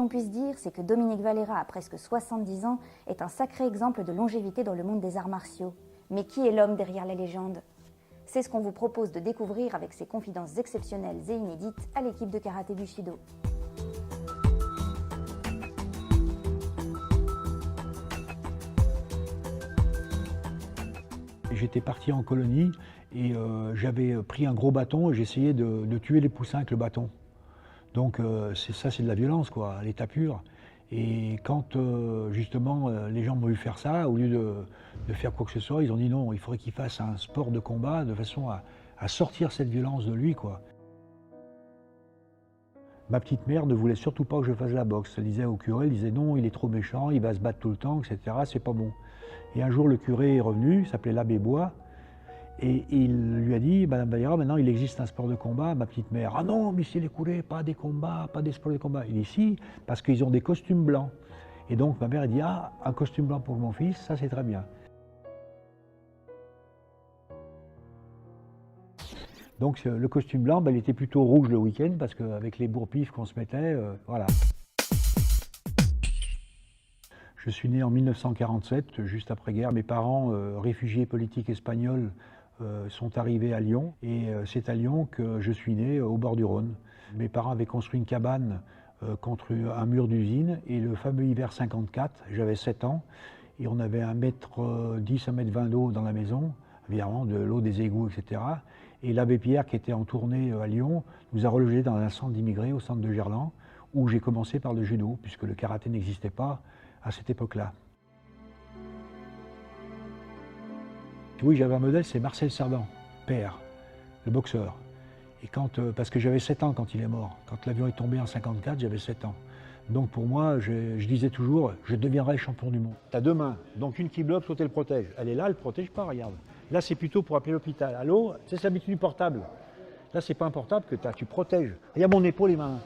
l'on puisse dire, c'est que Dominique Valera, à presque 70 ans, est un sacré exemple de longévité dans le monde des arts martiaux. Mais qui est l'homme derrière la légende? C'est ce qu'on vous propose de découvrir avec ces confidences exceptionnelles et inédites à l'équipe de Karaté Bushido. J'étais parti en colonie et j'avais pris un gros bâton et j'essayais de tuer les poussins avec le bâton. Donc c'est de la violence, quoi, à l'état pur. Et quand justement les gens m'ont vu faire ça, au lieu de faire quoi que ce soit, ils ont dit non, il faudrait qu'il fasse un sport de combat de façon à sortir cette violence de lui, quoi. Ma petite mère ne voulait surtout pas que je fasse la boxe. Elle disait au curé, elle disait non, il est trop méchant, il va se battre tout le temps, etc. C'est pas bon. Et un jour, le curé est revenu, il s'appelait l'abbé Bois, et il lui a dit, Madame Valera, maintenant il existe un sport de combat. Ma petite mère, ah non, monsieur Lécoulé, pas des combats, pas des sports de combat. Il dit si, parce qu'ils ont des costumes blancs. Et donc ma mère a dit, ah, un costume blanc pour mon fils, ça c'est très bien. Donc le costume blanc, ben, il était plutôt rouge le week-end, parce qu'avec les bourre-pifs qu'on se mettait, voilà. Je suis né en 1947, juste après-guerre. Mes parents, réfugiés politiques espagnols, sont arrivés à Lyon. Et c'est à Lyon que je suis né, au bord du Rhône. Mes parents avaient construit une cabane contre un mur d'usine. Et le fameux hiver 54, j'avais 7 ans. Et on avait 1,10 m, 1,20 m d'eau dans la maison. Évidemment, de l'eau des égouts, etc. Et l'abbé Pierre, qui était en tournée à Lyon, nous a relogés dans un centre d'immigrés, au centre de Gerland, où j'ai commencé par le judo, puisque le karaté n'existait pas à cette époque-là. Oui, j'avais un modèle, c'est Marcel Cerdan, père, le boxeur. Et parce que j'avais 7 ans quand il est mort. Quand l'avion est tombé en 54, j'avais 7 ans. Donc pour moi, je disais toujours, je deviendrai champion du monde. Tu as 2 mains, donc une qui bloque, l'autre elle protège. Elle est là, elle ne protège pas, regarde. Là, c'est plutôt pour appeler l'hôpital. Allô, c'est l'habitude du portable. Là, c'est pas un portable que tu protèges. Regarde mon épaule et ma main.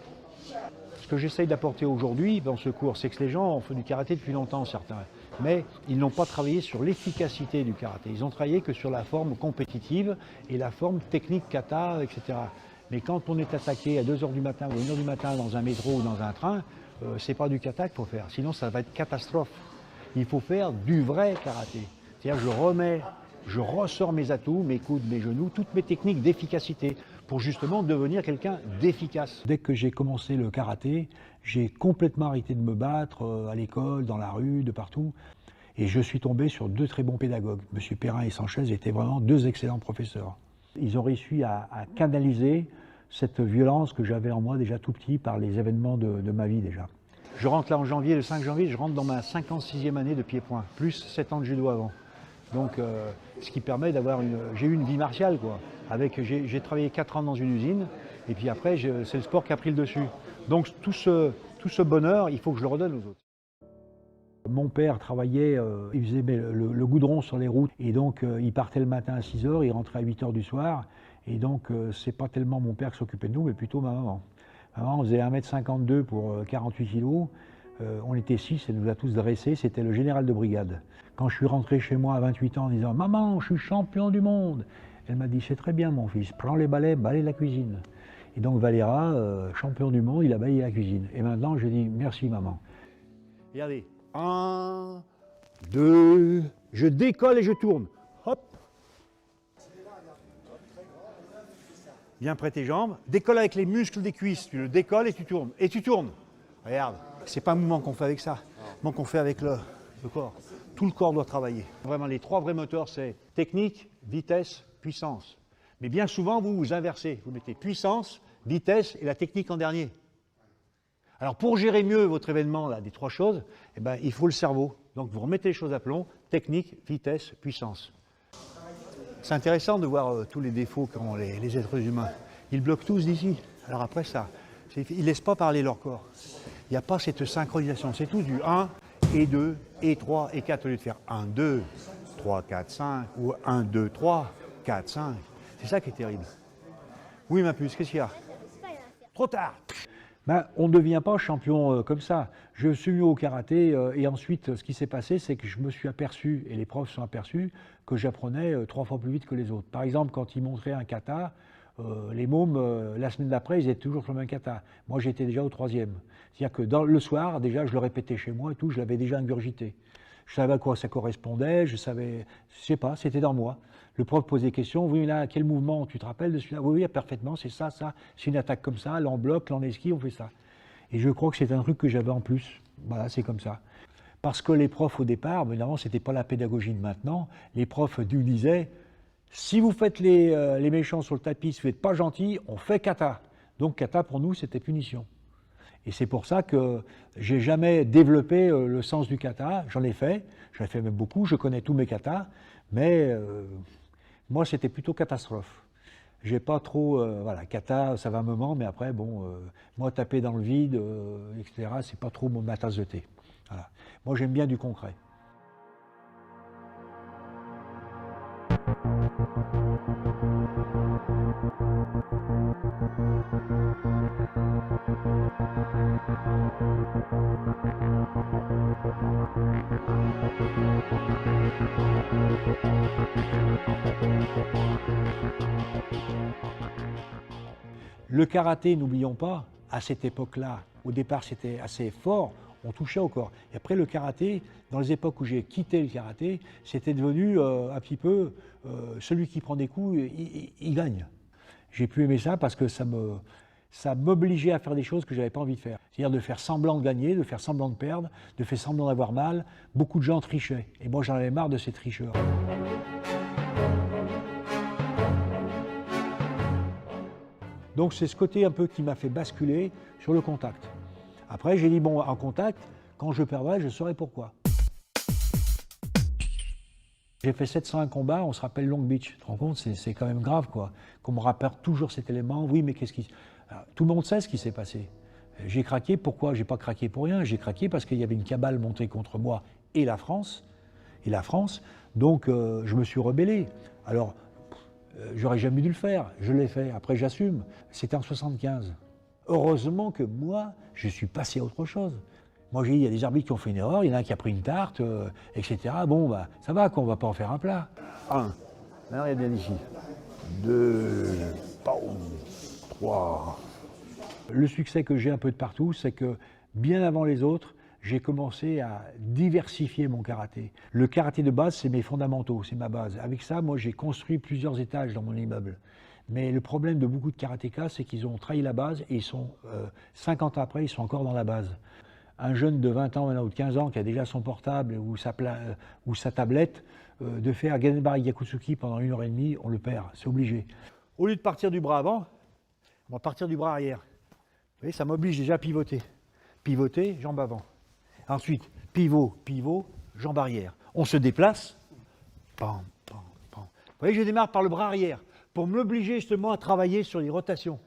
Ce que j'essaye d'apporter aujourd'hui dans ce cours, c'est que les gens ont fait du karaté depuis longtemps, certains, mais ils n'ont pas travaillé sur l'efficacité du karaté. Ils ont travaillé que sur la forme compétitive et la forme technique kata, etc. Mais quand on est attaqué à 2 h du matin ou 1 h du matin dans un métro ou dans un train, c'est pas du kata qu'il faut faire, sinon ça va être catastrophe. Il faut faire du vrai karaté. C'est-à-dire je ressors mes atouts, mes coudes, mes genoux, toutes mes techniques d'efficacité pour justement devenir quelqu'un d'efficace. Dès que j'ai commencé le karaté, j'ai complètement arrêté de me battre à l'école, dans la rue, de partout. Et je suis tombé sur 2 très bons pédagogues. M. Perrin et Sanchez étaient vraiment 2 excellents professeurs. Ils ont réussi à canaliser cette violence que j'avais en moi déjà tout petit par les événements de ma vie déjà. Je rentre là en janvier, le 5 janvier, je rentre dans ma 56e année de pied-point, plus 7 ans de judo avant. Donc, ce qui permet d'avoir j'ai eu une vie martiale, quoi. J'ai travaillé 4 ans dans une usine, et puis après, c'est le sport qui a pris le dessus. Donc, tout ce bonheur, il faut que je le redonne aux autres. Mon père travaillait, il faisait le goudron sur les routes, et donc il partait le matin à 6 h, il rentrait à 8 h du soir, et donc c'est pas tellement mon père qui s'occupait de nous, mais plutôt ma maman. Maman faisait 1,52 m pour 48 kg. On était 6, elle nous a tous dressés, c'était le général de brigade. Quand je suis rentré chez moi à 28 ans en disant « Maman, je suis champion du monde », elle m'a dit « C'est très bien mon fils, prends les balais, balaye la cuisine ». Et donc Valera, champion du monde, il a balayé la cuisine. Et maintenant je dis « Merci maman ». Regardez, 1, 2, je décolle et je tourne. Hop. Bien près tes jambes, décolle avec les muscles des cuisses, tu le décolles et tu tournes. Et tu tournes. Regarde, c'est pas un mouvement qu'on fait avec ça, c'est un mouvement qu'on fait avec le corps. Tout le corps doit travailler. Vraiment, les 3 vrais moteurs, c'est technique, vitesse, puissance. Mais bien souvent, vous inversez. Vous mettez puissance, vitesse et la technique en dernier. Alors, pour gérer mieux votre événement, là, des 3 choses, eh ben, il faut le cerveau. Donc, vous remettez les choses à plomb, technique, vitesse, puissance. C'est intéressant de voir tous les défauts qu'ont les êtres humains. Ils bloquent tous d'ici. Alors après ça, ils ne laissent pas parler leur corps. Il n'y a pas cette synchronisation. C'est tout du 1 et 2 et 3 et 4 au lieu de faire 1, 2, 3, 4, 5 ou 1, 2, 3, 4, 5. C'est ça qui est terrible. Oui, ma puce, qu'est-ce qu'il y a? Trop tard. Ben, on ne devient pas champion comme ça. Je suis mis au karaté et ensuite, ce qui s'est passé, c'est que je me suis aperçu, et les profs sont aperçus, que j'apprenais 3 fois plus vite que les autres. Par exemple, quand ils montraient un kata, Les mômes, la semaine d'après, ils étaient toujours sur le même kata. Moi, j'étais déjà au 3e. C'est-à-dire que le soir, déjà, je le répétais chez moi et tout, je l'avais déjà ingurgité. Je savais à quoi ça correspondait, je sais pas, c'était dans moi. Le prof posait des questions, oui, là, quel mouvement, tu te rappelles de celui-là? Oui, parfaitement, c'est ça, c'est une attaque comme ça, là, on bloque, là, on esquive, on fait ça. Et je crois que c'est un truc que j'avais en plus. Voilà, c'est comme ça. Parce que les profs, au départ, évidemment, c'était pas la pédagogie de maintenant, les profs nous disaient, si vous faites les méchants sur le tapis, si vous n'êtes pas gentil, on fait kata. Donc kata, pour nous, c'était punition. Et c'est pour ça que j'ai jamais développé le sens du kata. J'en ai fait même beaucoup, je connais tous mes katas, mais moi, c'était plutôt catastrophe. J'ai pas trop, voilà, kata, ça va un moment, mais après, bon, moi, taper dans le vide, etc., c'est pas trop ma tasse de thé. Voilà. Moi, j'aime bien du concret. Le karaté, n'oublions pas, à cette époque-là, au départ c'était assez fort, on touchait au corps. Et après le karaté, dans les époques où j'ai quitté le karaté, c'était devenu un petit peu celui qui prend des coups, il gagne. J'ai pu aimer ça parce que ça m'obligeait à faire des choses que je n'avais pas envie de faire. C'est-à-dire de faire semblant de gagner, de faire semblant de perdre, de faire semblant d'avoir mal. Beaucoup de gens trichaient. Et moi j'en avais marre de ces tricheurs. Donc c'est ce côté un peu qui m'a fait basculer sur le contact. Après j'ai dit bon, en contact, quand je perdrai, je saurai pourquoi. J'ai fait 701 combats, on se rappelle Long Beach. Tu te rends compte, c'est quand même grave quoi. Qu'on me rappelle toujours cet élément, oui mais qu'est-ce qui... Alors, tout le monde sait ce qui s'est passé. J'ai craqué, pourquoi? J'ai pas craqué pour rien, j'ai craqué parce qu'il y avait une cabale montée contre moi et la France. Donc je me suis rebellé. Alors, j'aurais jamais dû le faire, je l'ai fait, après j'assume. C'était en 75. Heureusement que moi, je suis passé à autre chose. Moi j'ai dit, il y a des arbitres qui ont fait une erreur, il y en a un qui a pris une tarte, etc. Bon, bah, ça va, qu'on va pas en faire un plat. 1, maintenant il y a bien ici. 2, 3. Le succès que j'ai un peu de partout, c'est que bien avant les autres, j'ai commencé à diversifier mon karaté. Le karaté de base, c'est mes fondamentaux, c'est ma base. Avec ça, moi, j'ai construit plusieurs étages dans mon immeuble. Mais le problème de beaucoup de karatékas, c'est qu'ils ont trahi la base et ils sont, 50 ans après, ils sont encore dans la base. Un jeune de 20 ans maintenant, ou de 15 ans qui a déjà son portable ou sa tablette, de faire Genbari Yakutsuki pendant 1h30, on le perd, c'est obligé. Au lieu de partir du bras avant, on va partir du bras arrière. Vous voyez, ça m'oblige déjà à pivoter. Pivoter, jambe avant. Ensuite, pivot, pivot, jambe arrière. On se déplace. Pam, pam, pam. Vous voyez, je démarre par le bras arrière pour m'obliger justement à travailler sur les rotations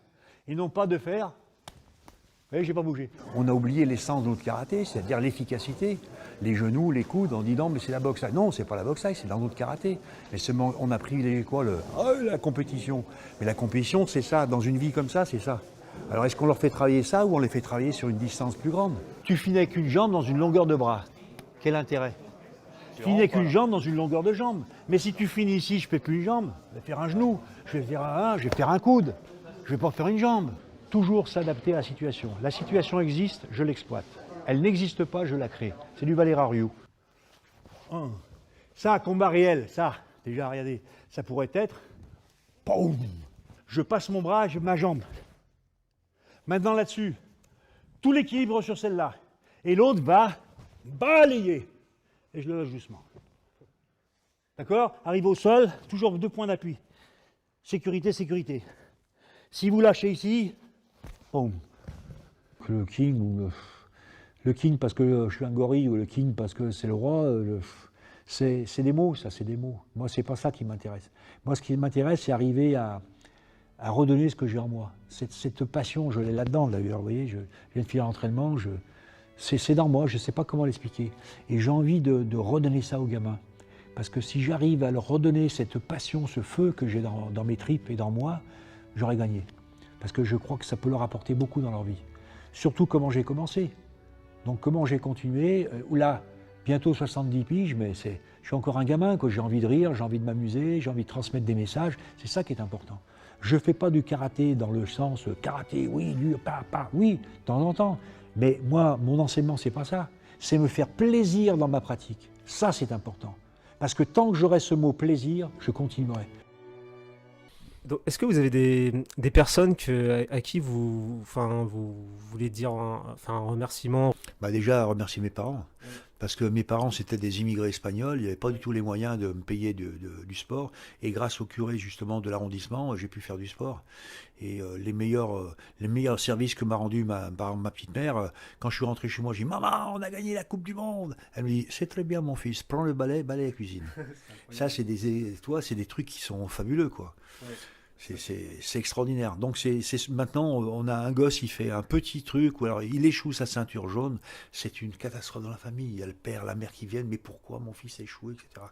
et non pas de faire. Vous voyez, j'ai pas bougé. On a oublié l'essence de notre karaté, c'est-à-dire l'efficacité. Les genoux, les coudes, on dit non, mais c'est la boxe. Non, c'est pas la boxe, c'est dans notre karaté. Mais seulement, on a privilégié quoi la compétition. Mais la compétition, c'est ça. Dans une vie comme ça, c'est ça. Alors est-ce qu'on leur fait travailler ça ou on les fait travailler sur une distance plus grande? Tu finis avec une jambe dans une longueur de bras. Quel intérêt? Tu finis avec une jambe dans une longueur de jambe. Mais si tu finis ici, je ne fais plus une jambe, je vais faire un genou, je vais faire un coude, je ne vais pas faire une jambe. Toujours s'adapter à la situation. La situation existe, je l'exploite. Elle n'existe pas, je la crée. C'est du Valera Ryu. Ça, combat réel, ça, déjà regardez, ça pourrait être, boum, je passe mon bras, ma jambe. Maintenant là-dessus, tout l'équilibre sur celle-là. Et l'autre va balayer. Et je le lâche doucement. D'accord? Arrive au sol, toujours 2 points d'appui. Sécurité, sécurité. Si vous lâchez ici, boum. Le king ou le king parce que je suis un gorille ou le king parce que c'est le roi, c'est des mots, ça, c'est des mots. Moi, c'est pas ça qui m'intéresse. Moi, ce qui m'intéresse, c'est arriver à redonner ce que j'ai en moi. Cette passion, je l'ai là-dedans d'ailleurs, vous voyez, je viens de finir l'entraînement, c'est dans moi, je ne sais pas comment l'expliquer. Et j'ai envie de redonner ça aux gamins. Parce que si j'arrive à leur redonner cette passion, ce feu que j'ai dans mes tripes et dans moi, j'aurais gagné. Parce que je crois que ça peut leur apporter beaucoup dans leur vie. Surtout comment j'ai commencé. Donc comment j'ai continué, là, bientôt 70 piges, mais je suis encore un gamin, j'ai envie de rire, j'ai envie de m'amuser, j'ai envie de transmettre des messages, c'est ça qui est important. Je ne fais pas du karaté dans le sens karaté, oui, dur, oui, de temps en temps. Mais moi, mon enseignement, c'est pas ça. C'est me faire plaisir dans ma pratique. Ça, c'est important. Parce que tant que j'aurai ce mot plaisir, je continuerai. Est-ce que vous avez des personnes à qui vous voulez dire un remerciement? Déjà, remercier mes parents. Parce que mes parents, c'était des immigrés espagnols, il n'y avait pas du tout les moyens de me payer du sport. Et grâce au curé, justement, de l'arrondissement, j'ai pu faire du sport. Et les meilleurs services que m'a rendu ma petite mère, quand je suis rentré chez moi, j'ai dit « Maman, on a gagné la Coupe du Monde !» Elle me dit « C'est très bien, mon fils, prends le balai, balaye la cuisine. » Ça, c'est des trucs qui sont fabuleux, quoi. Ouais. C'est extraordinaire. Donc maintenant, on a un gosse, il fait un petit truc, ou alors il échoue sa ceinture jaune, c'est une catastrophe dans la famille. Il y a le père, la mère qui viennent, mais pourquoi mon fils a échoué, etc.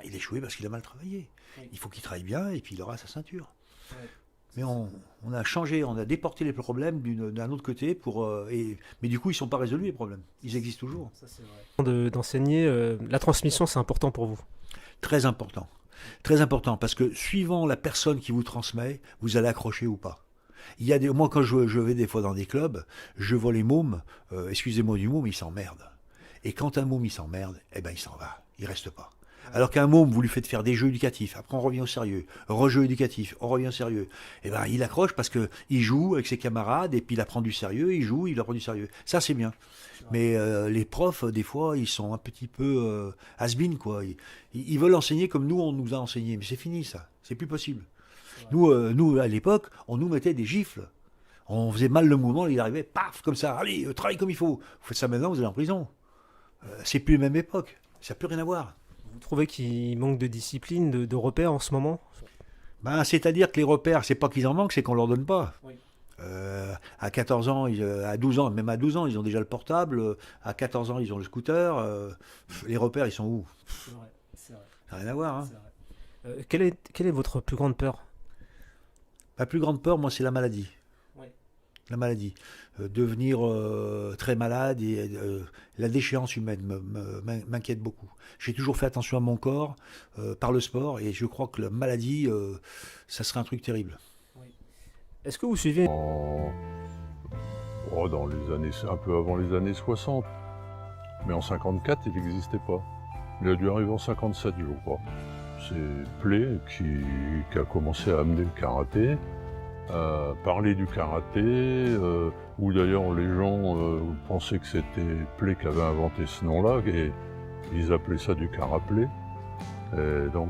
Il a échoué parce qu'il a mal travaillé. Oui. Il faut qu'il travaille bien et puis il aura sa ceinture. Ouais. Mais on a changé, on a déporté les problèmes d'un autre côté, mais du coup, ils ne sont pas résolus, les problèmes. Ils existent toujours. Ça, c'est vrai. D'enseigner, la transmission, c'est important pour vous? Très important. Très important, parce que suivant la personne qui vous transmet, vous allez accrocher ou pas. Moi, quand je vais des fois dans des clubs, je vois les mômes, excusez-moi du môme, ils s'emmerdent. Et quand un môme, il s'emmerde, il s'en va, il reste pas. Alors qu'un môme, vous lui faites faire des jeux éducatifs, après on revient au sérieux, rejeu éducatif, on revient au sérieux. Il accroche parce qu'il joue avec ses camarades, et puis il apprend du sérieux, il apprend du sérieux. Ça, c'est bien. Mais les profs, des fois, ils sont un petit peu has-been, quoi. Ils veulent enseigner comme nous, on nous a enseigné. Mais c'est fini, ça. C'est plus possible. Ouais. Nous, à l'époque, on nous mettait des gifles. On faisait mal le mouvement, il arrivait, paf, comme ça. Allez, travaille comme il faut. Vous faites ça maintenant, vous allez en prison. C'est plus la même époque. Ça n'a plus rien à voir. Vous trouvez qu'il manque de discipline, de repères en ce moment? C'est-à-dire que les repères, c'est pas qu'ils en manquent, c'est qu'on leur donne pas. Oui. À 14 ans, à 12 ans, même à 12 ans, ils ont déjà le portable. À 14 ans, ils ont le scooter. Les repères, ils sont où? C'est vrai. Ça n'a rien à voir. Hein. Quelle est votre plus grande peur? Ma plus grande peur, moi, c'est la maladie. Oui. La maladie. Devenir très malade et la déchéance humaine m'inquiète beaucoup. J'ai toujours fait attention à mon corps par le sport et je crois que la maladie, ça serait un truc terrible. Est-ce que vous suivez dans les années, un peu avant les années 60. Mais en 54, il n'existait pas. Il a dû arriver en 57, je crois. C'est Play qui a commencé à amener le karaté, parler du karaté, où d'ailleurs les gens pensaient que c'était Play qui avait inventé ce nom-là, et ils appelaient ça du karaplay. Et donc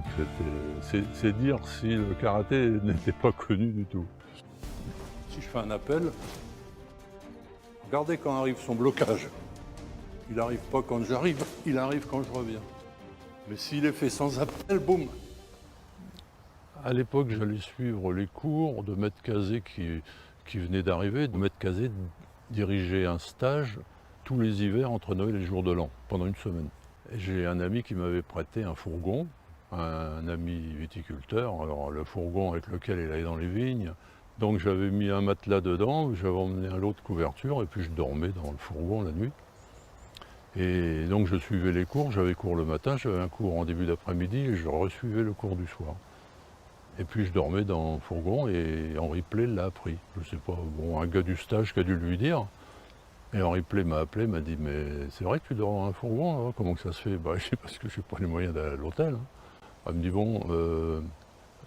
c'est dire si le karaté n'était pas connu du tout. Si je fais un appel, regardez quand arrive son blocage. Il n'arrive pas quand j'arrive, il arrive quand je reviens. Mais s'il est fait sans appel, boum. À l'époque, j'allais suivre les cours de Maître Cazé qui venait d'arriver. Maître Cazé dirigeait un stage tous les hivers entre Noël et le jour de l'an, pendant une semaine. Et j'ai un ami qui m'avait prêté un fourgon, un ami viticulteur, alors le fourgon avec lequel il allait dans les vignes. Donc j'avais mis un matelas dedans, j'avais emmené un lot de couverture et puis je dormais dans le fourgon la nuit. Et donc je suivais les cours, j'avais cours le matin, j'avais un cours en début d'après-midi et je resuivais le cours du soir. Et puis je dormais dans le fourgon et Henri Play l'a appris. Je sais pas, un gars du stage qui a dû lui dire. Et Henri Play m'a appelé, m'a dit « Mais c'est vrai que tu dors dans un fourgon, hein, comment que ça se fait ?» Je dis « Parce que je n'ai pas les moyens d'aller à l'hôtel. Hein. » Elle me dit « Bon,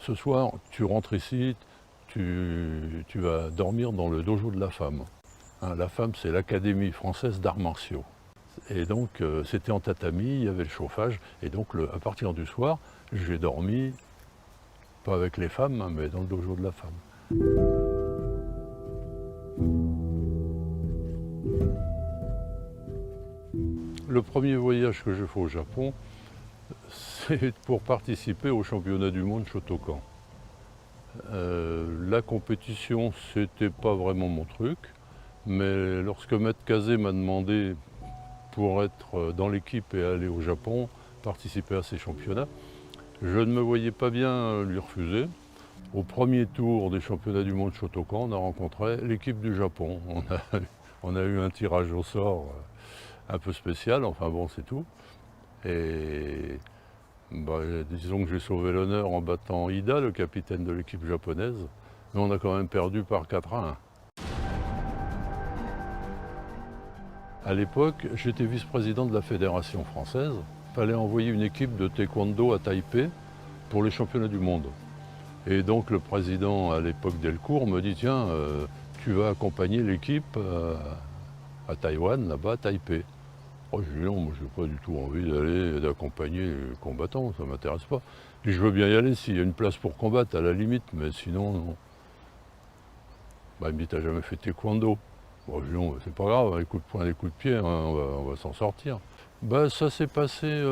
ce soir, tu rentres ici, tu vas dormir dans le dojo de la femme. Hein, la femme, c'est l'Académie française d'arts martiaux. Et donc, c'était en tatami, il y avait le chauffage. Et donc, à partir du soir, j'ai dormi, pas avec les femmes, hein, mais dans le dojo de la femme. Le premier voyage que je fais au Japon, c'est pour participer au championnat du monde Shotokan. La compétition, c'était pas vraiment mon truc, mais lorsque Maître Cazé m'a demandé pour être dans l'équipe et aller au Japon, participer à ces championnats, je ne me voyais pas bien lui refuser. Au premier tour des championnats du monde Shotokan, on a rencontré l'équipe du Japon. On a eu un tirage au sort un peu spécial, enfin bon, c'est tout. Et disons que j'ai sauvé l'honneur en battant Ida, le capitaine de l'équipe japonaise. Mais on a quand même perdu par 4-1. À l'époque, j'étais vice-président de la Fédération française. Il fallait envoyer une équipe de taekwondo à Taipei pour les championnats du monde. Et donc le président, à l'époque Delcourt, me dit « Tiens, tu vas accompagner l'équipe à Taïwan, là-bas, à Taipei. » Oh, je dis « Non, moi je n'ai pas du tout envie d'aller d'accompagner les combattants, ça ne m'intéresse pas. » Je dis « Je veux bien y aller s'il y a une place pour combattre, à la limite, mais sinon, non. » Bah, il me dit « T'as jamais fait taekwondo ?» Bon, je dis « Non, c'est pas grave, les coups de poing, les coups de pied, hein, on va s'en sortir. » Bah, ça s'est passé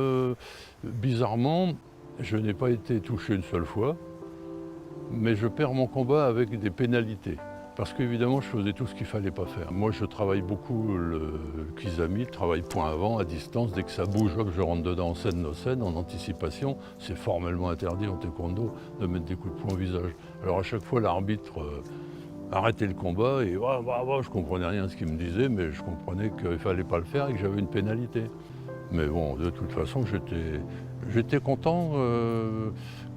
bizarrement. Je n'ai pas été touché une seule fois, mais je perds mon combat avec des pénalités. Parce qu'évidemment, je faisais tout ce qu'il ne fallait pas faire. Moi, je travaille beaucoup le kizami, le travail point avant, à distance. Dès que ça bouge, hop, je rentre dedans en scène, no scène, en anticipation. C'est formellement interdit en taekwondo de mettre des coups de poing au visage. Alors à chaque fois, l'arbitre arrêtait le combat et je comprenais rien à ce qu'il me disait, mais je comprenais qu'il ne fallait pas le faire et que j'avais une pénalité. Mais bon, de toute façon, j'étais content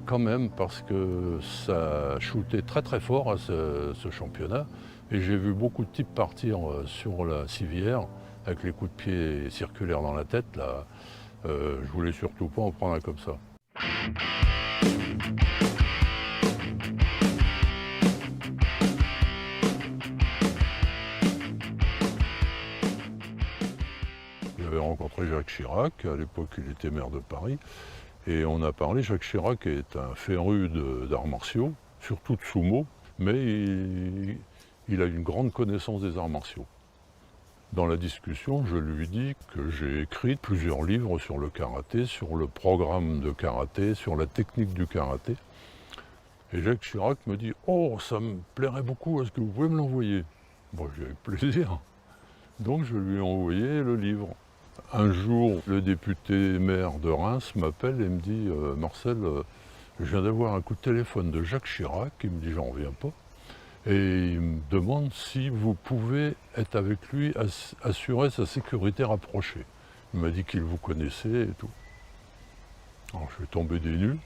quand même parce que ça shootait très très fort à ce championnat. Et j'ai vu beaucoup de types partir sur la civière avec les coups de pied circulaires dans la tête. Là, je voulais surtout pas en prendre un comme ça. J'avais rencontré Jacques Chirac, à l'époque il était maire de Paris, et on a parlé. Jacques Chirac est un féru d'arts martiaux, surtout de sumo, mais il a une grande connaissance des arts martiaux. Dans la discussion, je lui dis que j'ai écrit plusieurs livres sur le karaté, sur le programme de karaté, sur la technique du karaté. Et Jacques Chirac me dit « Oh, ça me plairait beaucoup, est-ce que vous pouvez me l'envoyer ?» Bon, j'ai avec plaisir. Donc je lui ai envoyé le livre. Un jour, le député maire de Reims m'appelle et me dit « Marcel, je viens d'avoir un coup de téléphone de Jacques Chirac. » Il me dit « J'en reviens pas. » Et il me demande si vous pouvez être avec lui, assurer sa sécurité rapprochée. Il m'a dit qu'il vous connaissait et tout. Alors je suis tombé des nues.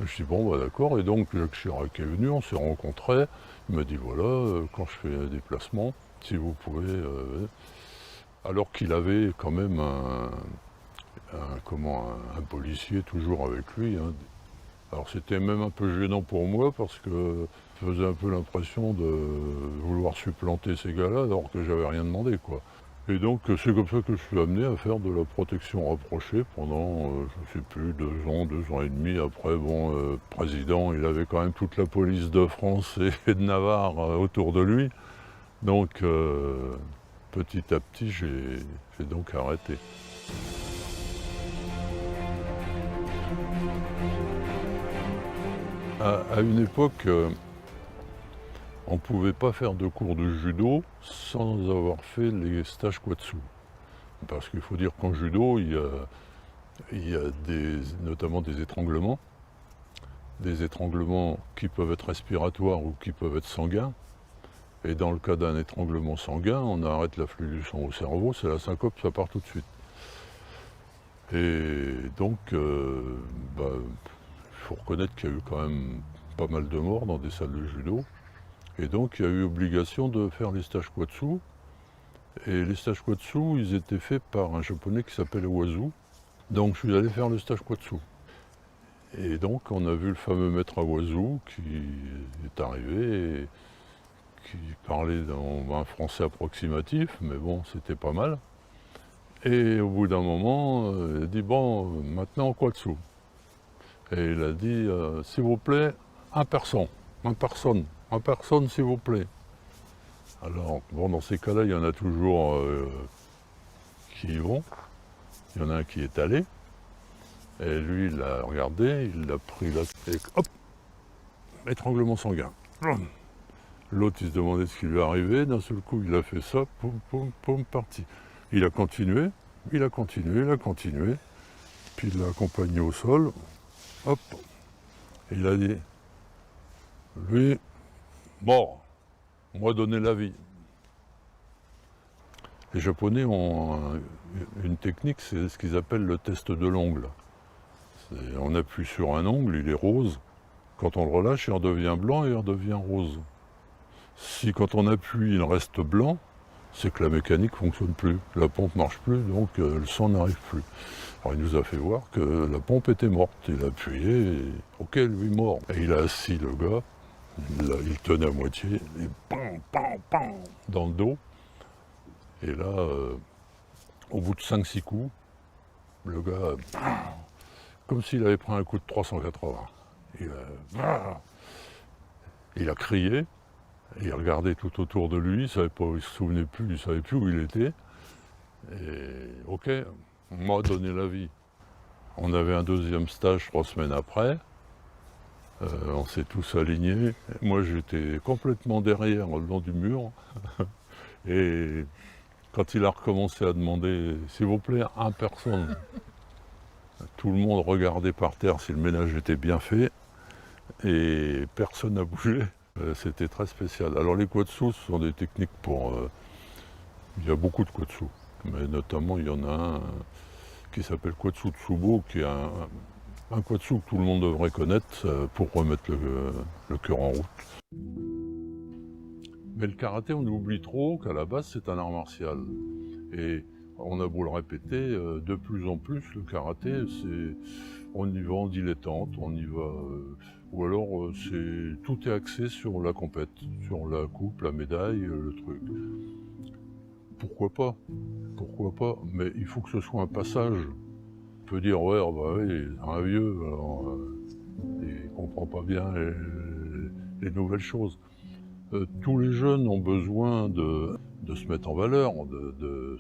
Je dis bon, bah d'accord. Et donc Jacques Chirac est venu, on s'est rencontrés. Il m'a dit voilà, quand je fais un déplacement, si vous pouvez. Alors qu'il avait quand même un policier toujours avec lui. Hein. Alors c'était même un peu gênant pour moi parce que ça faisait un peu l'impression de vouloir supplanter ces gars-là alors que j'avais rien demandé, quoi. Et donc c'est comme ça que je suis amené à faire de la protection rapprochée pendant, je ne sais plus, 2 ans et demi. Après, bon, président, il avait quand même toute la police de France et de Navarre autour de lui. Donc petit à petit, j'ai donc arrêté. À une époque, on ne pouvait pas faire de cours de judo sans avoir fait les stages Kwatsu. Parce qu'il faut dire qu'en judo, il y a notamment des étranglements qui peuvent être respiratoires ou qui peuvent être sanguins. Et dans le cas d'un étranglement sanguin, on arrête l'afflux du sang au cerveau, c'est la syncope, ça part tout de suite. Et donc, faut reconnaître qu'il y a eu quand même pas mal de morts dans des salles de judo. Et donc il y a eu obligation de faire les stages Kwatsu. Et les stages Kwatsu, ils étaient faits par un japonais qui s'appelle Owazu. Donc je suis allé faire le stage Kwatsu. Et donc on a vu le fameux maître Owazu qui est arrivé et qui parlait dans un français approximatif, mais bon, c'était pas mal. Et au bout d'un moment, il a dit bon, maintenant Kwatsu. Et il a dit, s'il vous plaît, un personne, s'il vous plaît. Alors, bon, dans ces cas-là, il y en a toujours qui y vont. Il y en a un qui est allé. Et lui, il l'a regardé, il l'a pris là, et hop, étranglement sanguin. L'autre, il se demandait ce qui lui arrivait. D'un seul coup, il a fait ça, poum, poum, poum, parti. Il a continué. Puis il l'a accompagné au sol. Hop, il a dit, lui, mort, moi donner la vie. Les Japonais ont une technique, c'est ce qu'ils appellent le test de l'ongle. On appuie sur un ongle, il est rose, Quand on le relâche, il redevient blanc et il redevient rose. Si quand on appuie, il reste blanc, c'est que la mécanique ne fonctionne plus. La pompe ne marche plus, donc le sang n'arrive plus. Alors il nous a fait voir que la pompe était morte. Il a appuyé, et ok, lui mort. Et il a assis le gars, il tenait à moitié, et pam, pam, pam, dans le dos. Et là, au bout de 5-6 coups, le gars, comme s'il avait pris un coup de 380. Il a crié, il regardait tout autour de lui, il ne se souvenait plus, il ne savait plus où il était. Et ok, on m'a donné la vie. On avait un deuxième stage 3 semaines après. On s'est tous alignés. Moi, j'étais complètement derrière, le long du mur. Et quand il a recommencé à demander, s'il vous plaît, 1 personne, tout le monde regardait par terre si le ménage était bien fait. Et personne n'a bougé. C'était très spécial. Alors les quatsu, ce sont des techniques pour... il y a beaucoup de quatsu, mais notamment il y en a un qui s'appelle Quatsu Tsubo, qui est un quatsu que tout le monde devrait connaître pour remettre le cœur en route. Mais le karaté, on oublie trop qu'à la base c'est un art martial. Et on a beau le répéter, de plus en plus le karaté, on y va en dilettante, on y va... ou alors tout est axé sur la compète, sur la coupe, la médaille, le truc. Pourquoi pas? Pourquoi pas? Mais il faut que ce soit un passage. On peut dire, ouais, bah oui, un vieux, alors, il comprend pas bien les nouvelles choses. Tous les jeunes ont besoin de se mettre en valeur, de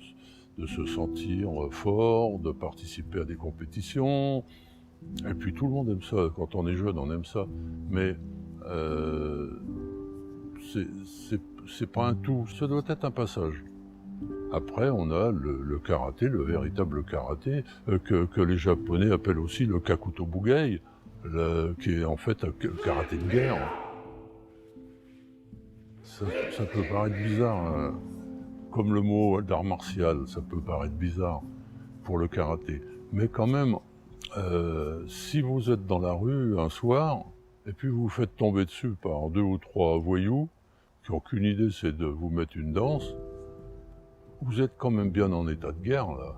se sentir fort, de participer à des compétitions. Et puis tout le monde aime ça. Quand on est jeune, on aime ça. Mais c'est pas un tout. Ça doit être un passage. Après, on a le karaté, le véritable karaté, que les Japonais appellent aussi le kakuto bugei, qui est en fait un karaté de guerre. Ça peut paraître bizarre, hein. Comme le mot d'art martial, ça peut paraître bizarre pour le karaté. Mais quand même, si vous êtes dans la rue un soir, et puis vous vous faites tomber dessus par 2 ou 3 voyous, qui n'ont qu'une idée, c'est de vous mettre une danse, vous êtes quand même bien en état de guerre, là.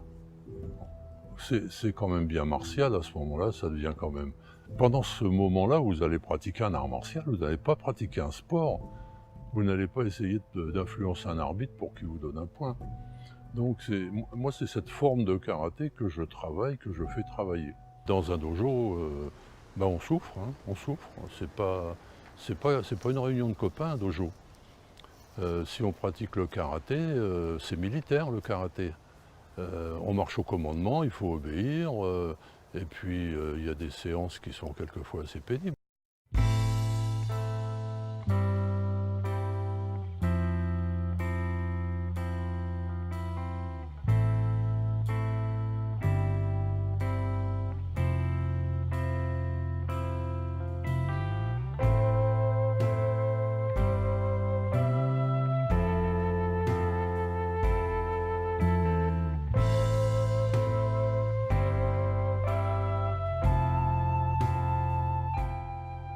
C'est quand même bien martial, à ce moment-là, ça devient quand même... Pendant ce moment-là, vous allez pratiquer un art martial, vous n'allez pas pratiquer un sport, vous n'allez pas essayer d'influencer un arbitre pour qu'il vous donne un point. Donc moi, c'est cette forme de karaté que je travaille, que je fais travailler. Dans un dojo, on souffre, hein, on souffre. C'est pas une réunion de copains, un dojo. Si on pratique le karaté, c'est militaire le karaté. On marche au commandement, il faut obéir, et puis il y a des séances qui sont quelquefois assez pénibles.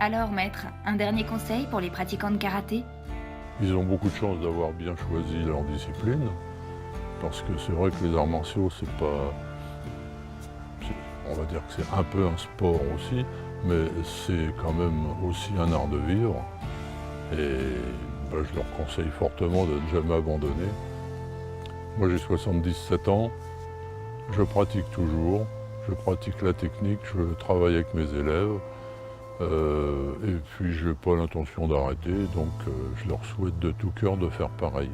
Alors, maître, un dernier conseil pour les pratiquants de karaté? Ils ont beaucoup de chance d'avoir bien choisi leur discipline, parce que c'est vrai que les arts martiaux, c'est pas... On va dire que c'est un peu un sport aussi, mais c'est quand même aussi un art de vivre. Et je leur conseille fortement de ne jamais abandonner. Moi j'ai 77 ans, je pratique toujours, je pratique la technique, je travaille avec mes élèves. Et puis je n'ai pas l'intention d'arrêter, donc je leur souhaite de tout cœur de faire pareil.